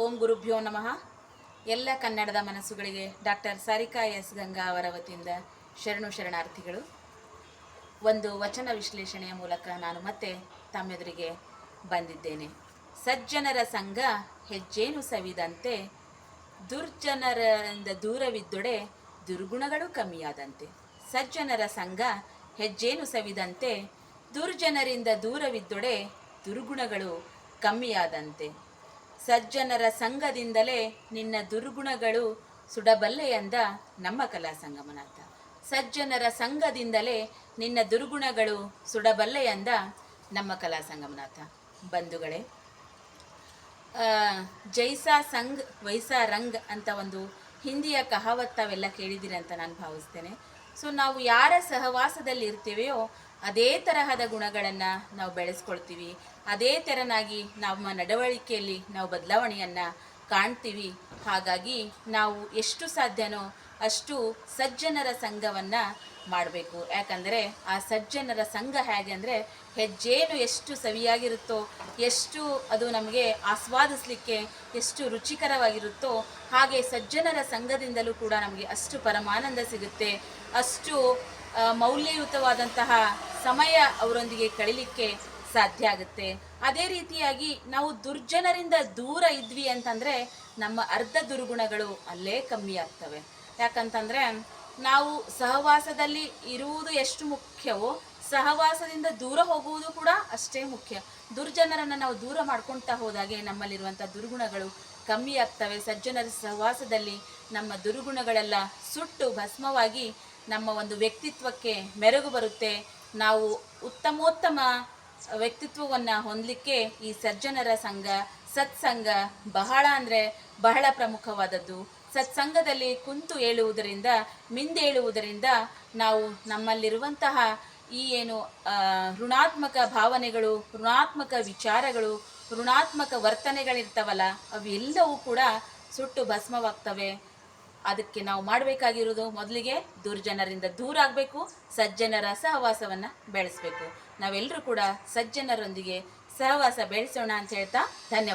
ಓಂ ಗುರುಭ್ಯೋ ನಮಃ. ಎಲ್ಲ ಕನ್ನಡದ ಮನಸ್ಸುಗಳಿಗೆ ಡಾಕ್ಟರ್ ಸಾರಿಕಾ ಎಸ್ ಗಂಗಾ ಅವರ ವತಿಯಿಂದ ಶರಣಾರ್ಥಿಗಳು. ಒಂದು ವಚನ ವಿಶ್ಲೇಷಣೆಯ ಮೂಲಕ ನಾನು ಮತ್ತೆ ತಮ್ಮೆದುರಿಗೆ ಬಂದಿದ್ದೇನೆ. ಸಜ್ಜನರ ಸಂಘ ಹೆಜ್ಜೇನು ಸವಿದಂತೆ, ದುರ್ಜನರಿಂದ ದೂರವಿದ್ದೊಡೆ ದುರ್ಗುಣಗಳು ಕಮ್ಮಿಯಾದಂತೆ. ಸಜ್ಜನರ ಸಂಘ ಹೆಜ್ಜೇನು ಸವಿದಂತೆ, ದುರ್ಜನರಿಂದ ದೂರವಿದ್ದೊಡೆ ದುರ್ಗುಣಗಳು ಕಮ್ಮಿಯಾದಂತೆ. ಸಜ್ಜನರ ಸಂಘದಿಂದಲೇ ನಿನ್ನ ದುರ್ಗುಣಗಳು ಸುಡಬಲ್ಲೆಯಂದ ನಮ್ಮ ಕಲಾ ಸಂಗಮನಾಥ. ಸಜ್ಜನರ ಸಂಘದಿಂದಲೇ ನಿನ್ನ ದುರ್ಗುಣಗಳು ಸುಡಬಲ್ಲೆಯಂದ ನಮ್ಮ ಕಲಾ ಸಂಗಮನಾಥ. ಬಂಧುಗಳೇ, ಜೈಸಾ ಸಂಘ್ ವೈಸಾ ರಂಗ್ ಅಂತ ಒಂದು ಹಿಂದಿಯ ಕಹಾವತ್ ತಾವೆಲ್ಲ ಕೇಳಿದ್ದೀರಿ ಅಂತ ನಾನು ಭಾವಿಸ್ತೇನೆ. ಸೊ ನಾವು ಯಾರ ಸಹವಾಸದಲ್ಲಿ ಇರ್ತೀವೆಯೋ ಅದೇ ತರಹದ ಗುಣಗಳನ್ನು ನಾವು ಬೆಳೆಸ್ಕೊಳ್ತೀವಿ. ಅದೇ ತೆರನಾಗಿ ನಮ್ಮ ನಡವಳಿಕೆಯಲ್ಲಿ ನಾವು ಬದಲಾವಣೆಯನ್ನು ಕಾಣ್ತೀವಿ. ಹಾಗಾಗಿ ನಾವು ಎಷ್ಟು ಸಾಧ್ಯನೋ ಅಷ್ಟು ಸಜ್ಜನರ ಸಂಘವನ್ನು ಮಾಡಬೇಕು. ಯಾಕಂದರೆ ಆ ಸಜ್ಜನರ ಸಂಘ ಹೇಗೆ ಅಂದರೆ, ಹೆಜ್ಜೇನು ಎಷ್ಟು ಸವಿಯಾಗಿರುತ್ತೋ, ಎಷ್ಟು ಅದು ನಮಗೆ ಆಸ್ವಾದಿಸಲಿಕ್ಕೆ ಎಷ್ಟು ರುಚಿಕರವಾಗಿರುತ್ತೋ, ಹಾಗೆ ಸಜ್ಜನರ ಸಂಘದಿಂದಲೂ ಕೂಡ ನಮಗೆ ಅಷ್ಟು ಪರಮಾನಂದ ಸಿಗುತ್ತೆ. ಅಷ್ಟು ಮೌಲ್ಯಯುತವಾದಂತಹ ಸಮಯ ಅವರೊಂದಿಗೆ ಕಳೀಲಿಕ್ಕೆ ಸಾಧ್ಯ ಆಗುತ್ತೆ. ಅದೇ ರೀತಿಯಾಗಿ ನಾವು ದುರ್ಜನರಿಂದ ದೂರ ಇದ್ವಿ ಅಂತಂದರೆ ನಮ್ಮ ಅರ್ಧ ದುರ್ಗುಣಗಳು ಅಲ್ಲೇ ಕಮ್ಮಿ ಆಗ್ತವೆ. ಯಾಕಂತಂದರೆ ನಾವು ಸಹವಾಸದಲ್ಲಿ ಇರುವುದು ಎಷ್ಟು ಮುಖ್ಯವೋ, ಸಹವಾಸದಿಂದ ದೂರ ಹೋಗುವುದು ಕೂಡ ಅಷ್ಟೇ ಮುಖ್ಯ. ದುರ್ಜನರನ್ನು ನಾವು ದೂರ ಮಾಡ್ಕೊಳ್ತಾ ಹೋದಾಗೆ ನಮ್ಮಲ್ಲಿರುವಂಥ ದುರ್ಗುಣಗಳು ಕಮ್ಮಿ ಆಗ್ತವೆ. ಸಜ್ಜನರ ಸಹವಾಸದಲ್ಲಿ ನಮ್ಮ ದುರ್ಗುಣಗಳೆಲ್ಲ ಸುಟ್ಟು ಭಸ್ಮವಾಗಿ ನಮ್ಮ ಒಂದು ವ್ಯಕ್ತಿತ್ವಕ್ಕೆ ಮೆರುಗು ಬರುತ್ತೆ. ನಾವು ಉತ್ತಮೋತ್ತಮ ವ್ಯಕ್ತಿತ್ವವನ್ನು ಹೊಂದಲಿಕ್ಕೆ ಈ ಸಜ್ಜನರ ಸಂಘ, ಸತ್ಸಂಗ ಬಹಳ ಅಂದರೆ ಬಹಳ ಪ್ರಮುಖವಾದದ್ದು. ಸತ್ಸಂಗದಲ್ಲಿ ಕುಂತು ಏಳುವುದರಿಂದ, ಮಿಂದೇಳುವುದರಿಂದ ನಾವು ನಮ್ಮಲ್ಲಿರುವಂತಹ ಈ ಏನು ಋಣಾತ್ಮಕ ಭಾವನೆಗಳು, ಋಣಾತ್ಮಕ ವಿಚಾರಗಳು, ಋಣಾತ್ಮಕ ವರ್ತನೆಗಳಿರ್ತಾವಲ್ಲ, ಅವೆಲ್ಲವೂ ಕೂಡ ಸುಟ್ಟು ಭಸ್ಮವಾಗ್ತವೆ. ಅದಕ್ಕೆ ನಾವು ಮಾಡಬೇಕಾಗಿರೋದು ಮೊದಲಿಗೆ ದುರ್ಜನರಿಂದ ದೂರ ಆಗಬೇಕು, ಸಜ್ಜನರ ಸಹವಾಸವನ್ನು ಬೆಳೆಸಬೇಕು. ನಾವೆಲ್ಲರೂ ಕೂಡ ಸಜ್ಜನರೊಂದಿಗೆ ಸಹವಾಸ ಬೆಳೆಸೋಣ ಅಂತ ಹೇಳ್ತಾ ಧನ್ಯವಾದ.